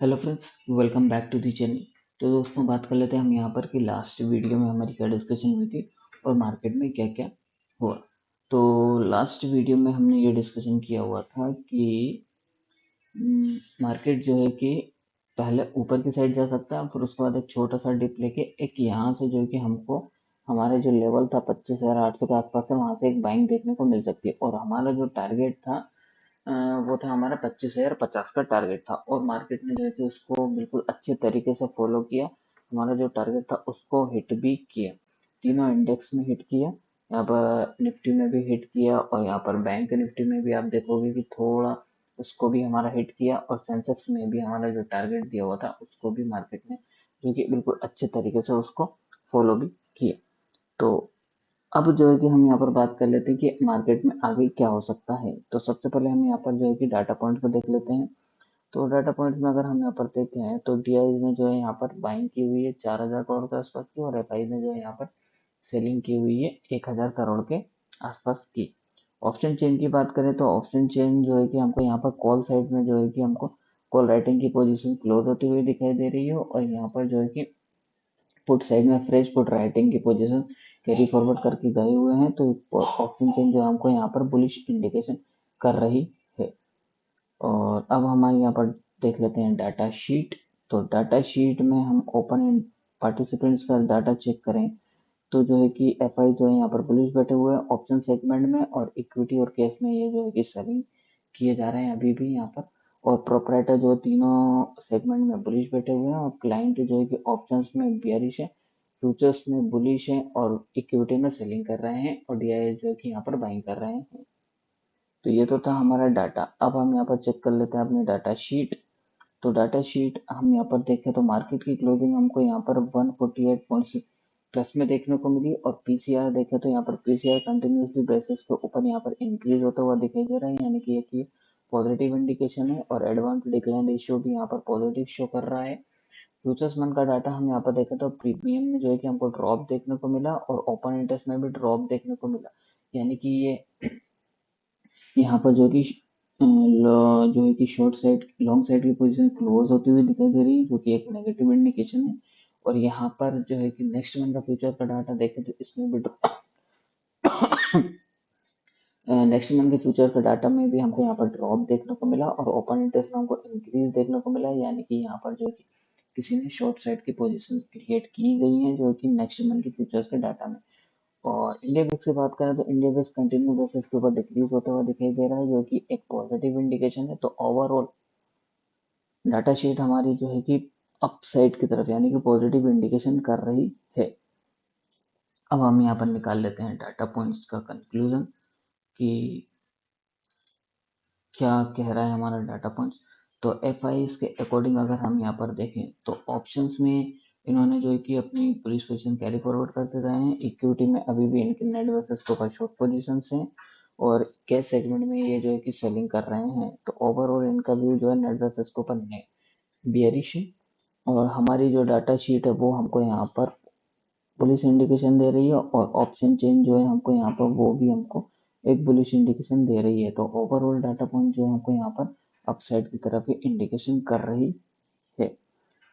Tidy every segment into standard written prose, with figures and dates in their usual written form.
Hello friends, welcome back to the channel. तो दोस्तों, बात कर लेते हैं हम यहाँ पर कि लास्ट वीडियो में हमारी क्या डिस्कशन हुई थी और मार्केट में क्या क्या हुआ। तो लास्ट वीडियो में हमने ये डिस्कशन किया हुआ था कि मार्केट जो है कि पहले ऊपर की साइड जा सकता है, फिर उसके बाद एक छोटा सा डिप लेके एक यहाँ से जो है कि हमको हमारे जो लेवल था 25,800 के आसपास से वहाँ से एक बाइंग देखने को मिल सकती है। और हमारा जो टारगेट था अ, वो था हमारा 25,050 का टारगेट था, और मार्केट ने जो है कि उसको बिल्कुल अच्छे तरीके से फॉलो किया। हमारा जो टारगेट था उसको हिट भी किया, तीनों इंडेक्स में हिट किया। यहाँ पर निफ्टी में भी हिट किया, और यहाँ पर बैंक निफ्टी में भी आप देखोगे कि थोड़ा उसको भी हमारा हिट किया, और सेंसेक्स में भी हमारा जो टारगेट दिया हुआ था उसको भी मार्केट ने जो कि बिल्कुल अच्छे तरीके से उसको फॉलो भी किया। तो अब जो है कि हम यहाँ पर बात कर लेते हैं कि मार्केट में आगे क्या हो सकता है। तो सबसे पहले हम यहाँ पर जो है कि डाटा पॉइंट को देख लेते हैं। तो डाटा पॉइंट में अगर हम यहाँ पर देखते हैं तो डीआई ने जो है यहाँ पर बाइंग की हुई है 4,000 करोड़ के आसपास की, और एफआई ने जो है यहाँ पर सेलिंग की हुई है 1,000 करोड़ के आसपास की। ऑप्शन चेन की बात करें तो ऑप्शन चेन जो है कि हमको यहाँ पर कॉल साइड में जो है कि हमको कॉल राइटिंग की पोजीशन क्लोज होती हुई दिखाई दे रही है, और यहाँ पर जो है कि पुट साइड में फ्रेश पुट राइटिंग की पोजीशन कैरी फॉरवर्ड करके गए हुए हैं। तो ऑप्शन चेन जो हमको यहाँ पर बुलिश इंडिकेशन कर रही है। और अब हमारे यहाँ पर देख लेते हैं डाटा शीट। तो डाटा शीट में हम ओपन एंड पार्टिसिपेंट्स का डाटा चेक करें तो जो है कि एफआई जो है यहाँ पर बुलिश बैठे हुए हैं ऑप्शन सेगमेंट में, और इक्विटी और कैश में ये जो है कि सेलिंग किए जा रहे हैं अभी भी यहाँ पर। और प्रोपराइटर जो तीनों सेगमेंट में बुलिश बैठे हुए हैं, और क्लाइंट जो है कि ऑप्शंस में बियरिश है, फ्यूचर्स में बुलिश है, और इक्विटी में सेलिंग कर रहे हैं, और डीआई जो है कि यहाँ पर बाइंग कर रहे हैं। तो ये तो था हमारा डाटा। अब हम यहाँ पर चेक कर लेते हैं अपनी डाटा शीट। तो डाटा शीट हम यहाँ पर देखें तो मार्केट की क्लोजिंग हमको यहाँ पर 148 पॉइंट्स प्लस में देखने को मिली, और पीसीआर देखें तो यहाँ पर पीसीआर कंटिन्यूसली बेसिस के ऊपर यहाँ पर इंक्रीज होता हुआ दिखाई दे रहा है, यानी कि एक ये पॉजिटिव इंडिकेशन है। और एडवांस डिक्लाइन रेशियो भी यहाँ पर पॉजिटिव शो कर रहा है। फ्यूचर्स मंथ का डाटा हम यहाँ पर देखें तो प्रीमियम में जो है कि हमको ड्रॉप देखने को मिला, और ओपन इंटरेस्ट में भी ड्रॉप देखने को मिला, यानी कि ये यहाँ पर जो कि जो है कि शॉर्ट साइड लॉन्ग साइड की पोजीशन क्लोज होती हुई दिखाई दे रही है, जो कि एक नेगेटिव इंडिकेशन है। और यहाँ पर जो है कि नेक्स्ट मंथ का फ्यूचर का डाटा देखें तो इसमें भी नेक्स्ट मंथ के फ्यूचर का डाटा में भी हमको यहाँ पर ड्रॉप देखने को मिला, और ओपन इंटरेस्ट में हमको इंक्रीज देखने को मिला, यानी कि यहाँ पर जो है कि किसी ने शॉर्ट साइड की पोजीशन क्रिएट की गई हैं जो कि नेक्स्ट मंथ के फ्यूचर्स के डाटा में। और इंडिया बिक्स की बात करें तो इंडिया बिक्स कंटिन्यू बेसिस के ऊपर डिक्रीज होता हुआ दिखाई दे रहा है, जो कि एक पॉजिटिव इंडिकेशन है। तो ओवरऑल डाटा शीट हमारी जो है कि अपसाइड की तरफ यानी कि पॉजिटिव इंडिकेशन कर रही है। अब हम यहाँ पर निकाल लेते हैं डाटा पॉइंट्स का कंक्लूजन कि क्या कह रहा है हमारा डाटा पॉइंट्स। तो एफ आई के अकॉर्डिंग अगर हम यहाँ पर देखें तो ऑप्शंस में इन्होंने जो है कि अपनी पुलिस पोजीशन कैरी फॉरवर्ड करके गए हैं। इक्विटी में अभी भी इनके net versus proper short position हैं, और कैश सेगमेंट में ये जो है कि सेलिंग कर रहे हैं। तो ओवरऑल इनका व्यू जो है नेट वर्सेस के ऊपर बियरिश है। और हमारी जो डाटा शीट है वो हमको यहाँ पर बुलिश इंडिकेशन दे रही है, और ऑप्शन चेंज जो है हमको यहाँ पर वो भी हमको एक बुलिश इंडिकेशन दे रही है। तो ओवरऑल डाटा पॉइंट जो है हमको यहाँ पर अपसाइड की तरफ ही इंडिकेशन कर रही है।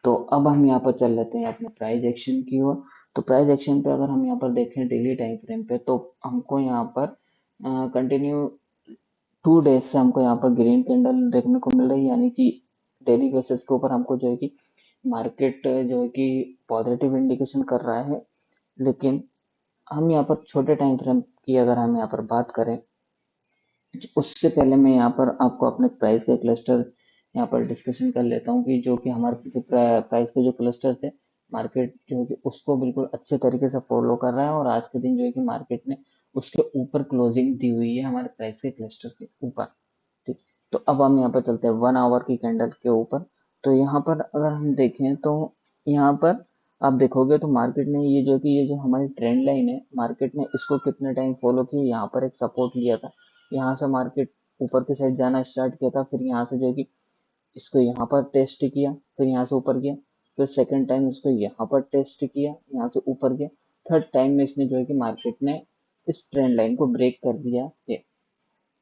तो अब हम यहाँ पर चल लेते हैं अपने प्राइस एक्शन की ओर। तो प्राइस एक्शन पे अगर हम यहाँ पर देखें डेली टाइम फ्रेम पे, तो हमको यहाँ पर कंटिन्यू 2 डेज से हमको यहाँ पर ग्रीन कैंडल देखने को मिल रही है, यानी कि डेली बेसिस के ऊपर हमको जो है कि मार्केट जो है कि पॉजिटिव इंडिकेशन कर रहा है। लेकिन हम यहाँ पर छोटे टाइम फ्रेम की अगर हम यहाँ पर बात करें, उससे पहले मैं यहाँ पर आपको अपने प्राइस के क्लस्टर यहाँ पर डिस्कशन कर लेता हूँ कि जो कि हमारे जो प्राइस के जो क्लस्टर थे, मार्केट जो है कि उसको बिल्कुल अच्छे तरीके से फॉलो कर रहा है, और आज के दिन जो है कि मार्केट ने उसके ऊपर क्लोजिंग दी हुई है हमारे प्राइस के क्लस्टर के ऊपर। ठीक, तो अब हम यहाँ पर चलते हैं 1 आवर की कैंडल के ऊपर। तो यहाँ पर अगर हम देखें तो यहाँ पर आप देखोगे तो मार्केट ने ये जो हमारी ट्रेंड लाइन है, मार्केट ने इसको कितने टाइम फॉलो किया। यहाँ पर एक सपोर्ट लिया था, यहाँ से मार्केट ऊपर की साइड जाना स्टार्ट किया था, फिर यहाँ से जो है कि इसको यहाँ पर टेस्ट किया, फिर यहाँ से ऊपर गया, फिर सेकंड टाइम इसको यहाँ पर टेस्ट किया, यहाँ से ऊपर गया, थर्ड टाइम में इसने जो है कि मार्केट ने इस ट्रेंड लाइन को ब्रेक कर दिया है।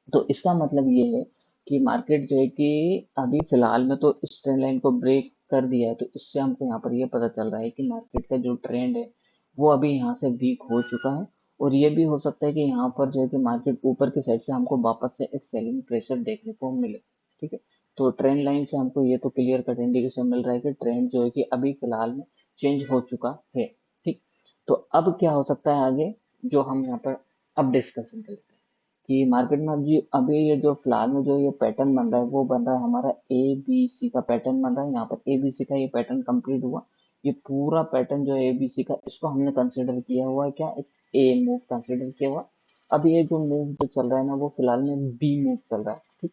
तो इसका मतलब ये है कि मार्केट जो है कि अभी फिलहाल में तो इस ट्रेंड लाइन को ब्रेक कर दिया है, तो इससे हमको यहाँ पर ये पता चल रहा है कि मार्केट का जो ट्रेंड है वो अभी यहाँ से वीक हो चुका है। और ये भी हो सकता है कि यहाँ पर जो है कि मार्केट ऊपर की साइड से हमको वापस से एक सेलिंग प्रेशर देखने को मिले। ठीक है, तो ट्रेंड लाइन से हमको ये तो क्लियर कट इंडिकेशन मिल रहा है कि ट्रेंड जो है कि अभी फिलहाल में चेंज हो चुका है। ठीक, तो अब क्या हो सकता है आगे, जो हम यहाँ पर अब डिस्कशन करते हैं कि मार्केट में अभी अभी ये जो फिलहाल में जो ये पैटर्न बन रहा है वो बन रहा है हमारा ए बी सी का पैटर्न बन रहा है। यहाँ पर ए बी सी का ये पैटर्न कंप्लीट हुआ। ये पूरा पैटर्न जो है ए बी सी का, इसको हमने कंसिडर किया हुआ है क्या, एक ए मूव कंसिडर किया हुआ। अब ये जो मूव जो चल रहा है ना वो फिलहाल में बी मूव चल रहा है। ठीक,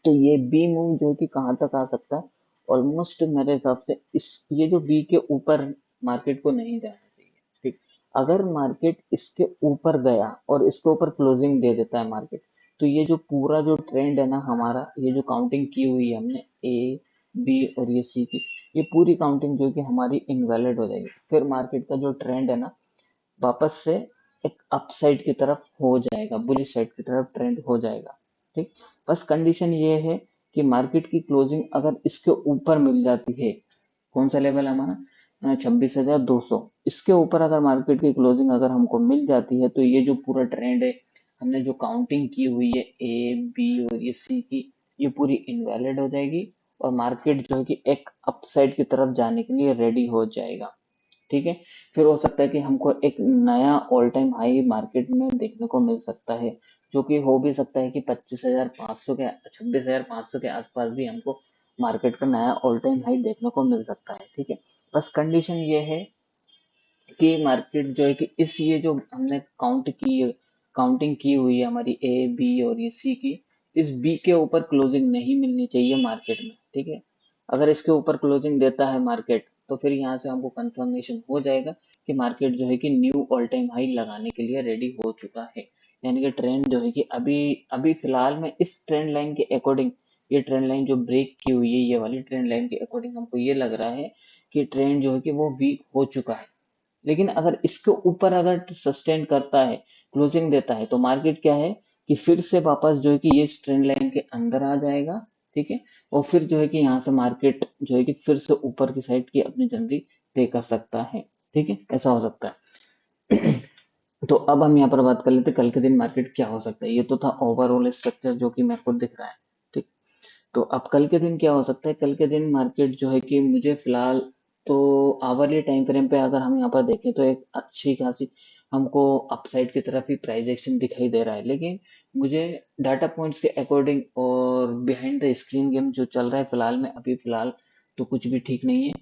तो ये बी मूव जो है कि कहाँ तक आ सकता है, ऑलमोस्ट मेरे हिसाब से इस ये जो बी के ऊपर मार्केट को नहीं जाना चाहिए। ठीक, अगर मार्केट इसके ऊपर गया और इसके ऊपर क्लोजिंग दे देता है मार्केट, तो ये जो पूरा जो ट्रेंड है ना हमारा, ये जो काउंटिंग की हुई है हमने ए बी और ये सी की, ये पूरी काउंटिंग जो है कि हमारी इनवैलिड हो जाएगी। फिर मार्केट का जो ट्रेंड है ना वापस से एक अपसाइड की तरफ हो जाएगा, बुलिश साइड की तरफ ट्रेंड हो जाएगा। ठीक, बस कंडीशन ये है कि मार्केट की क्लोजिंग अगर इसके ऊपर मिल जाती है, कौन सा लेवल है हमारा 26,200, इसके ऊपर अगर मार्केट की क्लोजिंग अगर हमको मिल जाती है, तो ये जो पूरा ट्रेंड है हमने जो काउंटिंग की हुई है ए बी और ये सी की, ये पूरी इनवैलिड हो जाएगी और मार्केट जो है कि एक अपसाइड की तरफ जाने के लिए रेडी हो जाएगा। ठीक है, फिर हो सकता है कि हमको एक नया ऑल टाइम हाई मार्केट में देखने को मिल सकता है, जो कि हो भी सकता है कि 25,500 के 26,500 के आसपास भी हमको मार्केट का नया ऑल टाइम हाई देखने को मिल सकता है। ठीक है, बस कंडीशन ये है कि मार्केट जो है कि इस ये जो हमने काउंटिंग की हुई है हमारी ए बी और ये सी की, इस बी के ऊपर क्लोजिंग नहीं मिलनी चाहिए मार्केट में। ठीक है, अगर इसके ऊपर क्लोजिंग देता है मार्केट, तो फिर यहाँ से हमको कंफर्मेशन हो जाएगा कि मार्केट जो है कि न्यू ऑल टाइम हाई लगाने के लिए रेडी हो चुका है। यानी कि ट्रेंड जो है कि अभी अभी फिलहाल में इस ट्रेंड लाइन के अकॉर्डिंग, ये ट्रेंड लाइन जो ब्रेक की हुई है ये वाली ट्रेंड लाइन के अकॉर्डिंग हमको ये लग रहा है कि ट्रेंड जो है कि वो वीक हो चुका है। लेकिन अगर इसके ऊपर अगर सस्टेन करता है, क्लोजिंग देता है, तो मार्केट क्या है कि फिर से वापस जो है कि ये ट्रेंड लाइन के अंदर आ जाएगा। ठीक है, और फिर जो है कि यहाँ से मार्केट जो है कि फिर से ऊपर की साइड की अपनी जर्नी तय कर सकता है। ठीक है, ऐसा हो सकता है। तो अब हम यहाँ पर बात कर लेते हैं कल के दिन मार्केट क्या हो सकता है। ये तो था ओवरऑल स्ट्रक्चर जो कि मेरे को दिख रहा है। ठीक, तो अब कल के दिन क्या हो सकता है, कल के दिन मार्केट जो है कि मुझे फिलहाल तो आवरली टाइम फ्रेम पे अगर हम यहाँ पर देखें तो एक अच्छी खासी हमको अपसाइड की तरफ ही प्राइस एक्शन दिखाई दे रहा है। लेकिन मुझे डाटा पॉइंट्स के अकॉर्डिंग और बिहाइंड द स्क्रीन गेम जो चल रहा है फिलहाल में, अभी फिलहाल तो कुछ भी ठीक नहीं है।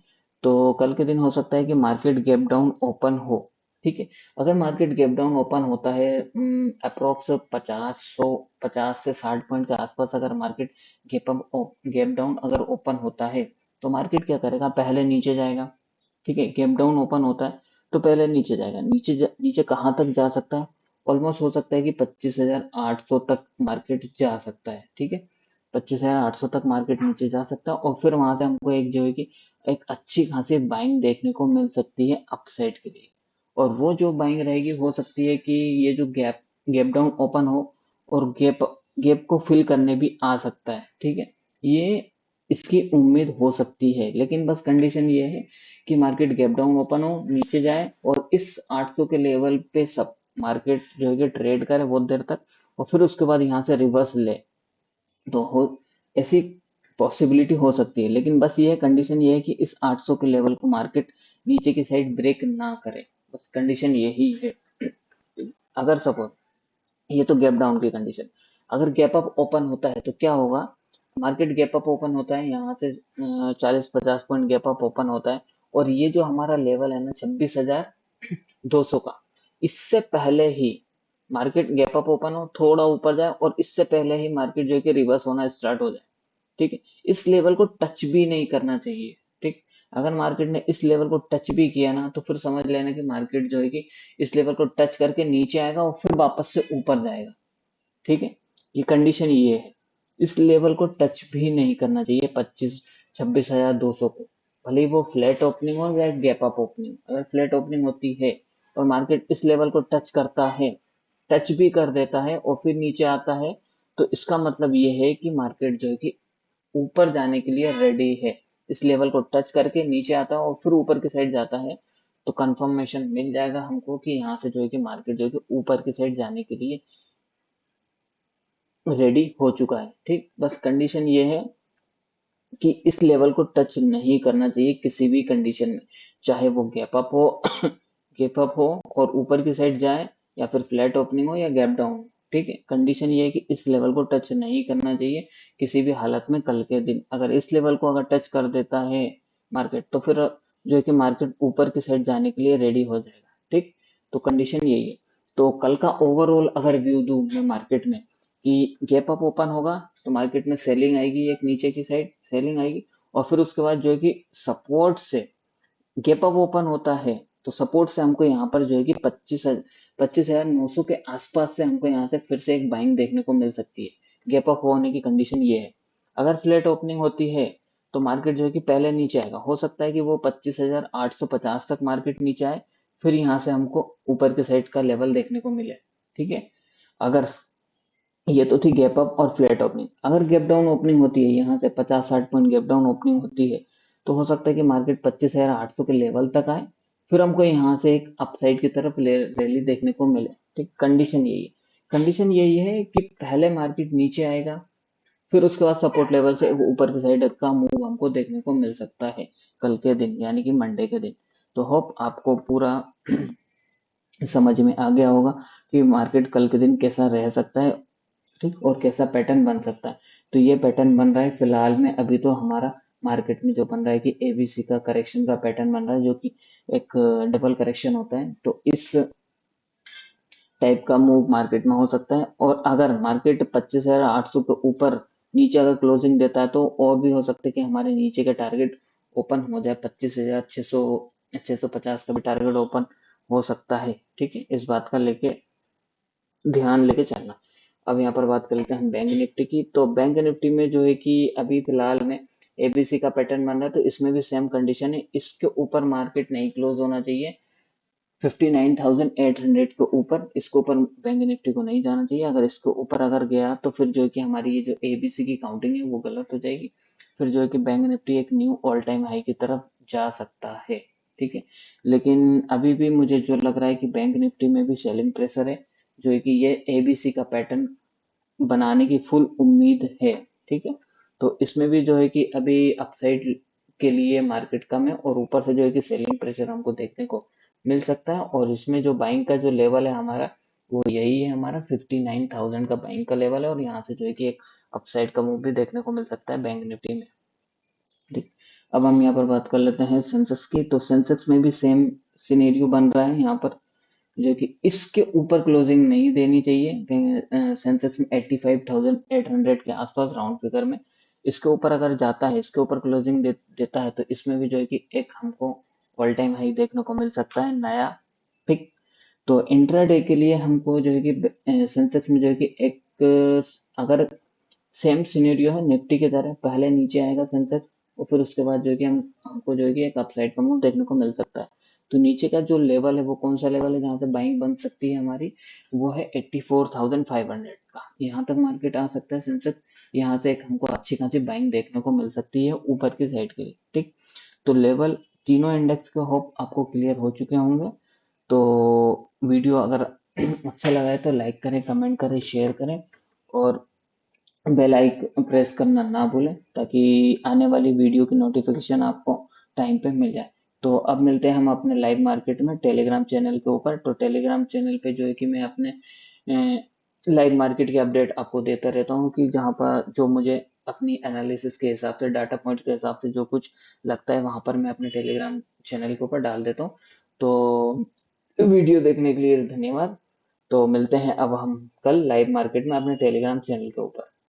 तो कल के दिन हो सकता है कि मार्केट गैप डाउन ओपन हो। ठीक है, अगर मार्केट गैप डाउन ओपन होता है अप्रोक्स 50 से 60 पॉइंट के आसपास, अगर मार्केट गैप डाउन अगर ओपन होता है, तो मार्केट क्या करेगा, पहले नीचे जाएगा। ठीक है, गैप डाउन ओपन होता है तो पहले नीचे जाएगा। नीचे कहाँ तक जा सकता है, ऑलमोस्ट हो सकता है कि 25,800 तक मार्केट जा सकता है। ठीक है, 25,800 तक मार्केट नीचे जा सकता है और फिर वहां से हमको एक जो है कि एक अच्छी खासी बाइंग देखने को मिल सकती है अपसाइड के लिए। और वो जो बाइंग रहेगी हो सकती है कि ये जो गैप गैप डाउन ओपन हो और गैप गैप को फिल करने भी आ सकता है। ठीक है, ये इसकी उम्मीद हो सकती है, लेकिन बस कंडीशन ये है कि मार्केट गैप डाउन ओपन हो, नीचे जाए और इस 800 के लेवल पे सब मार्केट जो है कि ट्रेड करे बहुत देर तक, और फिर उसके बाद यहाँ से रिवर्स ले, तो हो ऐसी पॉसिबिलिटी हो सकती है। लेकिन बस ये कंडीशन ये है कि इस 800 के लेवल को मार्केट नीचे की साइड ब्रेक ना करे, बस कंडीशन यही है। अगर सपोज ये तो गैप डाउन की कंडीशन, अगर गैप अप ओपन होता है तो क्या होगा, मार्केट गैप अप ओपन होता है यहाँ से 40-50 पॉइंट गैप अप ओपन होता है, और ये जो हमारा लेवल है ना 26,200 का, इससे पहले ही मार्केट गैप अप ओपन हो, थोड़ा ऊपर जाए और इससे पहले ही मार्केट जो है कि रिवर्स होना स्टार्ट हो जाए। ठीक है, इस लेवल को टच भी नहीं करना चाहिए। ठीक, अगर मार्केट ने इस लेवल को टच भी किया ना, तो फिर समझ लेना कि मार्केट जो है कि इस लेवल को टच करके नीचे आएगा और फिर वापस से ऊपर जाएगा। ठीक है, ये कंडीशन ये है, इस लेवल को टच भी नहीं करना चाहिए 26,000 26,200 को, भले ही वो फ्लैट ओपनिंग हो या गैप अप ओपनिंग। अगर फ्लैट ओपनिंग होती है और मार्केट इस लेवल को टच करता है, टच भी कर देता है और फिर नीचे आता है, तो इसका मतलब ये है कि मार्केट जो है कि ऊपर जाने के लिए रेडी है। इस लेवल को टच करके नीचे आता है और फिर ऊपर की साइड जाता है, तो कंफर्मेशन मिल जाएगा हमको कि यहाँ से जो है कि मार्केट जो है कि ऊपर की साइड जाने के लिए रेडी हो चुका है। ठीक, बस कंडीशन ये है कि इस लेवल को टच नहीं करना चाहिए किसी भी कंडीशन में, चाहे वो गैप अप हो गैप अप हो और ऊपर की साइड जाए, या फिर फ्लैट ओपनिंग हो या गैप डाउन हो। ठीक है, कंडीशन ये है कि इस लेवल को टच नहीं करना चाहिए किसी भी हालत में कल के दिन। अगर इस लेवल को अगर टच कर देता है मार्केट, तो फिर जो है कि मार्केट ऊपर की साइड जाने के लिए रेडी हो जाएगा। ठीक, तो कंडीशन यही है। तो कल का ओवरऑल अगर व्यू दूं मैं मार्केट में, कि गैप अप ओपन होगा तो मार्केट में सेलिंग आएगी, एक नीचे की साइड सेलिंग आएगी, और फिर उसके बाद जो है कि सपोर्ट से गैप अप ओपन होता है, तो सपोर्ट से हमको यहाँ पर जो है कि 25,900 के आसपास से हमको यहाँ से फिर से एक बाइंग देखने को मिल सकती है। गैप अप होने की कंडीशन ये है। अगर फ्लैट ओपनिंग होती है तो मार्केट जो है कि पहले नीचे आएगा, हो सकता है कि वो 25,850 तक मार्केट नीचे आए, फिर यहाँ से हमको ऊपर के साइड का लेवल देखने को मिले। ठीक है, अगर ये तो थी गैप अप और फ्लैट ओपनिंग। अगर गैप डाउन ओपनिंग होती है, यहाँ से 50-60 पॉइंट गैप डाउन ओपनिंग होती है, तो हो सकता है कि मार्केट 25,800 के लेवल तक आए, फिर हमको यहाँ से एक अपसाइड की तरफ रैली देखने को मिले। ठीक, कंडीशन यही है। कंडीशन यही है कि पहले मार्केट नीचे आएगा, फिर उसके बाद सपोर्ट लेवल से ऊपर की साइड का मूव हमको देखने को मिल सकता है कल के दिन, यानी कि मंडे के दिन। तो होप आपको पूरा समझ में आ गया होगा कि मार्केट कल के दिन कैसा रह सकता है। ठीक, और कैसा पैटर्न बन सकता है। तो ये पैटर्न बन रहा है फिलहाल में, अभी तो हमारा मार्केट में जो बन रहा है कि एबीसी का करेक्शन का पैटर्न बन रहा है, जो कि एक डबल करेक्शन होता है। तो इस टाइप का मूव मार्केट में हो सकता है, और अगर मार्केट 25,800 के ऊपर नीचे अगर क्लोजिंग देता है, तो और भी हो सकता है कि हमारे नीचे का टारगेट ओपन हो जाए। 25,650 का भी टारगेट ओपन हो सकता है। ठीक है, इस बात का लेके ध्यान लेके चलना। अब यहाँ पर बात कर लेते हैं हम बैंक निफ्टी की। तो बैंक निफ्टी में जो है कि अभी फिलहाल में एबीसी का पैटर्न बन रहा है, तो इसमें भी सेम कंडीशन है। इसके ऊपर मार्केट नहीं क्लोज होना चाहिए, 59,800 के ऊपर, इसके ऊपर बैंक निफ्टी को नहीं जाना चाहिए। अगर इसके ऊपर अगर गया तो फिर जो है कि हमारी ये जो एबीसी की काउंटिंग है वो गलत हो जाएगी, फिर जो है कि बैंक निफ्टी एक न्यू ऑल टाइम हाई की तरफ जा सकता है। ठीक है, लेकिन अभी भी मुझे जो लग रहा है कि बैंक निफ्टी में भी सेलिंग प्रेशर है, जो है कि ये एबीसी का पैटर्न बनाने की फुल उम्मीद है। ठीक है, तो इसमें भी जो है कि अभी अपसाइड के लिए मार्केट कम है, और ऊपर से जो है कि सेलिंग प्रेशर हमको देखने को मिल सकता है। और इसमें जो बाइंग का जो लेवल है हमारा, वो यही है, हमारा 59,000 का बाइंग का लेवल है, और यहाँ से जो है कि एक अपसाइड का मूव भी देखने को मिल सकता है बैंक निफ्टी में। ठीक, अब हम यहाँ पर बात कर लेते हैं सेंसेक्स की। तो सेंसेक्स में भी सेम सिनेरियो बन रहा है यहाँ पर, जो कि इसके ऊपर क्लोजिंग नहीं देनी चाहिए। सेंसेक्स में 85,800 के आसपास राउंड फिगर में इसके ऊपर अगर जाता है, इसके ऊपर क्लोजिंग देता है, तो इसमें भी जो है कि एक हमको ऑल टाइम हाई देखने को मिल सकता है नया। ठीक, तो इंट्राडे के लिए हमको जो है कि सेंसेक्स में जो है कि एक अगर सेम सिनेरियो है निफ्टी की तरह, पहले नीचे आएगा सेंसेक्स, और फिर उसके बाद जो है कि हमको जो है कि एक अपसाइड का मूव देखने को मिल सकता है। तो नीचे का जो लेवल है वो कौन सा लेवल है जहाँ से बाइंग बन सकती है हमारी, वो है 84,500 का। यहाँ तक मार्केट आ सकता है सेंसेक्स, यहाँ से एक हमको अच्छी खासी बाइंग देखने को मिल सकती है ऊपर की साइड के लिए। ठीक, तो लेवल तीनों इंडेक्स के होप आपको क्लियर हो चुके होंगे। तो वीडियो अगर अच्छा लगा है तो लाइक करें, कमेंट करें, शेयर करें, और बेल आइकन प्रेस करना ना भूलें, ताकि आने वाली वीडियो की नोटिफिकेशन आपको टाइम पे मिल जाए। तो अब मिलते हैं हम अपने लाइव मार्केट में टेलीग्राम चैनल के ऊपर। तो टेलीग्राम चैनल पे जो है कि मैं अपने लाइव मार्केट की अपडेट आपको देता रहता हूँ, कि जहाँ पर जो मुझे अपनी एनालिसिस के हिसाब से, डाटा पॉइंट्स के हिसाब से जो कुछ लगता है, वहाँ पर मैं अपने टेलीग्राम चैनल के ऊपर डाल देता हूँ। तो वीडियो देखने के लिए धन्यवाद। तो मिलते हैं अब हम कल लाइव मार्केट में अपने टेलीग्राम चैनल के ऊपर।